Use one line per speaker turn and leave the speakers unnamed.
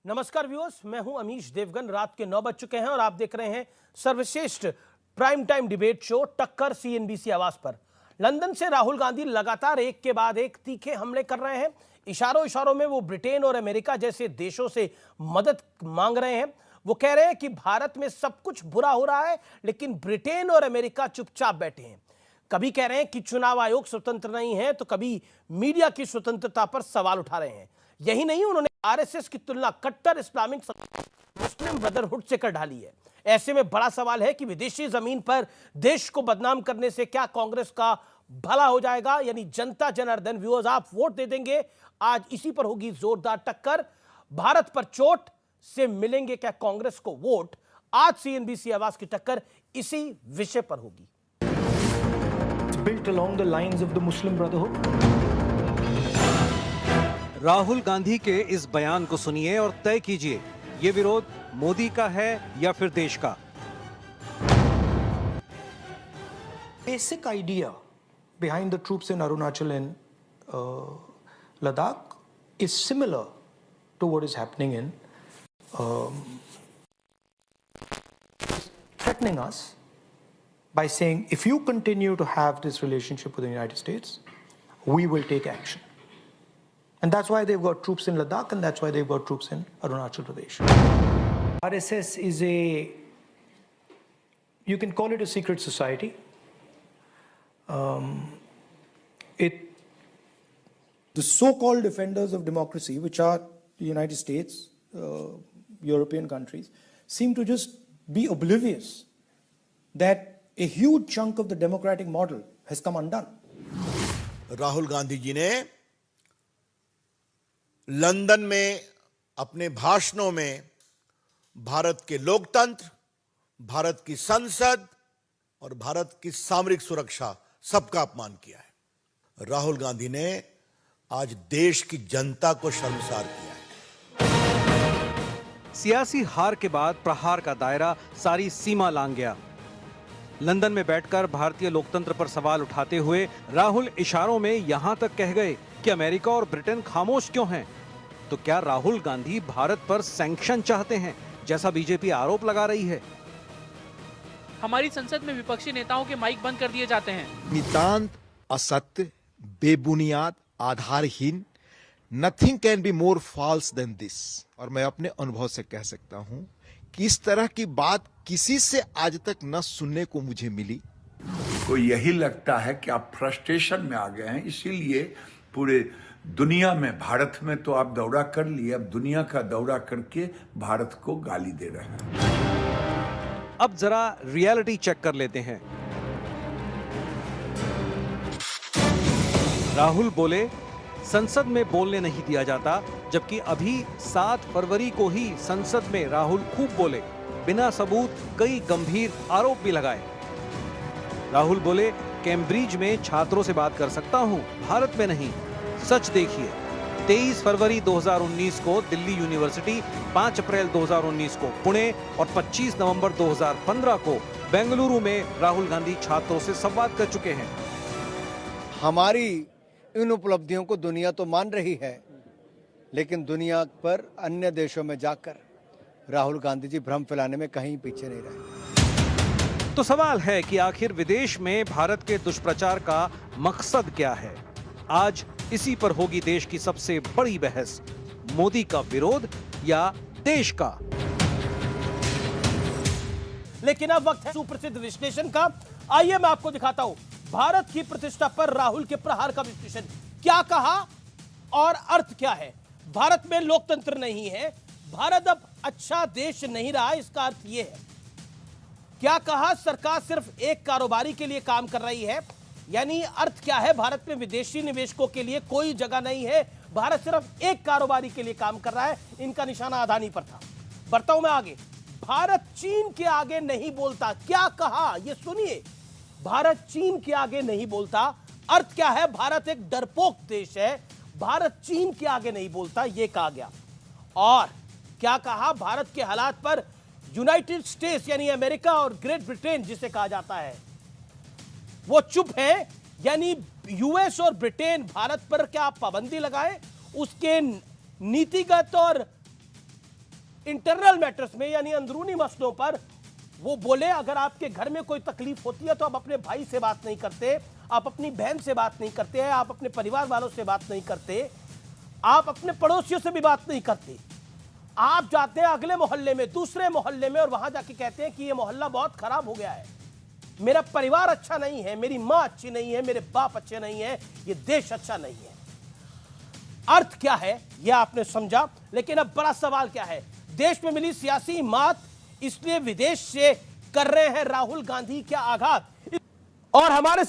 नमस्कार व्यूअर्स, मैं हूं अमीश देवगन। रात के 9 बज चुके हैं और आप देख रहे हैं सर्वश्रेष्ठ प्राइम टाइम डिबेट शो टक्कर सीएनबीसी आवाज पर। लंदन से राहुल गांधी लगातार एक के बाद एक तीखे हमले कर रहे हैं। इशारों इशारों में वो ब्रिटेन और अमेरिका जैसे देशों से मदद मांग रहे हैं। वो कह रहे हैं कि भारत में सब कुछ बुरा हो रहा है, लेकिन ब्रिटेन और अमेरिका चुपचाप बैठे हैं। कभी कह रहे हैं कि चुनाव आयोग स्वतंत्र नहीं है, तो कभी मीडिया की स्वतंत्रता पर सवाल उठा रहे हैं। यही नहीं, उन्होंने आरएसएस की तुलना कट्टर इस्लामिक मुस्लिम ब्रदरहुड से कर डाली है। ऐसे में बड़ा सवाल है कि विदेशी जमीन पर देश को बदनाम करने से क्या कांग्रेस का भला हो जाएगा, यानी जनता जनार्दन। व्यूअर्स, आप वोट दे देंगे। आज इसी पर होगी जोरदार टक्कर। भारत पर चोट से मिलेंगे क्या कांग्रेस को वोट? आज सीएनबीसी आवाज की टक्कर इसी विषय पर होगी।
Built along the lines of the Muslim Brotherhood.
Rahul Gandhi के इस बयान को सुनिए और तय कीजिए, ये विरोध मोदी का है या फिर देश का।
Basic idea behind the troops in Arunachal and Ladakh is similar to what is happening in threatening us by saying, if you continue to have this relationship with the United States, we will take action. And that's why they've got troops in Ladakh, and that's why they've got troops in Arunachal Pradesh. RSS is you can call it a secret society. The so-called defenders of democracy, which are the United States, European countries, seem to just be oblivious that a huge chunk of the democratic model has come undone.
Rahul Gandhi ji ने London में अपने भाषणों में भारत के लोकतंत्र, भारत की संसद और भारत की सामरिक सुरक्षा सबका अपमान किया है। राहुल गांधी ने आज देश की जनता को शर्मसार किया है।
सियासी हार के बाद प्रहार का दायरा सारी सीमा लांघ गया। लंदन में बैठकर भारतीय लोकतंत्र पर सवाल उठाते हुए राहुल इशारों में यहां तक कह गए कि अमेरिका और ब्रिटेन खामोश क्यों हैं। तो क्या राहुल गांधी भारत पर सैंक्शन चाहते हैं, जैसा बीजेपी आरोप लगा रही है?
हमारी संसद में विपक्षी नेताओं के माइक बंद कर दिए जाते हैं।
नितांत असत्य, बेबुनियाद, आधारहीन। Nothing can be more false than this. और मैं अपने अनुभव से कह सकता हूं कि इस तरह की बात किसी से आज तक न सुनने को मुझे मिली।
को यही लगता है कि आप फ्रस्ट्रेशन में आ गए हैं, इसीलिए पूरे दुनिया में, भारत में तो आप दौरा कर लिए, अब दुनिया का दौरा करके भारत को गाली दे रहे हैं।
अब जरा रियलिटी चेक कर लेते हैं। राहुल बोले, संसद में बोलने नहीं दिया जाता, जबकि अभी 7 फरवरी को ही संसद में राहुल खूब बोले, बिना सबूत कई गंभीर आरोप भी लगाए। राहुल बोले, कैम्ब्रिज में छात्रों से बात कर सकता हूं, भारत में नहीं। सच देखिए, 23 फरवरी 2019 को दिल्ली यूनिवर्सिटी, 5 अप्रैल 2019 को पुणे और 25 नवंबर 2015 को बेंगलुरु में राहुल गांधी छात्रों से संवाद कर चुके हैं।
हमारी इन उपलब्धियों को दुनिया तो मान रही है, लेकिन दुनिया पर अन्य देशों में जाकर राहुल गांधी जी भ्रम फैलाने में कहीं पीछे नहीं रहे।
तो सवाल है कि आखिर विदेश में भारत के दुष्प्रचार का मकसद क्या है? आज इसी पर होगी देश की सबसे बड़ी बहस। मोदी का विरोध या देश का?
लेकिन अब वक्त है सुप्रसिद्ध विश्लेषण का। आइए मैं आपको दिखाता हूं भारत की प्रतिष्ठा पर राहुल के प्रहार का विश्लेषण। क्या कहा और अर्थ क्या है? भारत में लोकतंत्र नहीं है, भारत अब अच्छा देश नहीं रहा, इसका अर्थ यह है। क्या कहा? सरकार सिर्फ एक कारोबारी के लिए काम कर रही है, यानी अर्थ क्या है? भारत में विदेशी निवेशकों के लिए कोई जगह नहीं है, भारत सिर्फ एक कारोबारी के लिए काम कर रहा है। इनका निशाना अदानी पर था। बढ़ता हूं मैं आगे। भारत चीन के आगे नहीं बोलता। क्या कहा? यह सुनिए, भारत चीन के आगे नहीं बोलता। अर्थ क्या है? भारत एक डरपोक देश है, भारत चीन के आगे नहीं बोलता, यह कहा गया। और क्या कहा? भारत के हालात पर यूनाइटेड स्टेट्स यानी अमेरिका और ग्रेट ब्रिटेन जिसे कहा जाता है, वो चुप है, यानी यूएस और ब्रिटेन भारत पर क्या पाबंदी लगाए, उसके नीतिगत और इंटरनल मैटर्स में यानी अंदरूनी मसलों पर वो बोले अगर आपके घर में कोई तकलीफ होती है तो आप अपने भाई से बात नहीं करते, आप अपनी बहन से बात नहीं करते हैं, आप अपने परिवार वालों से बात नहीं करते, आप अपने पड़ोसियों से भी बात नहीं करते। आप जाते हैं अगले मोहल्ले में, दूसरे मोहल्ले में, और वहां जाके कहते हैं कि ये मोहल्ला बहुत खराब हो गया है, मेरा परिवार अच्छा नहीं है, मेरी मां अच्छी नहीं है, मेरे बाप अच्छे नहीं है, ये देश अच्छा नहीं है। अर्थ क्या है यह आपने समझा, लेकिन अब बड़ा सवाल क्या है? देश में मिली सियासी मात, इसलिए विदेश से कर रहे हैं राहुल गांधी क्या आघात? और हमारे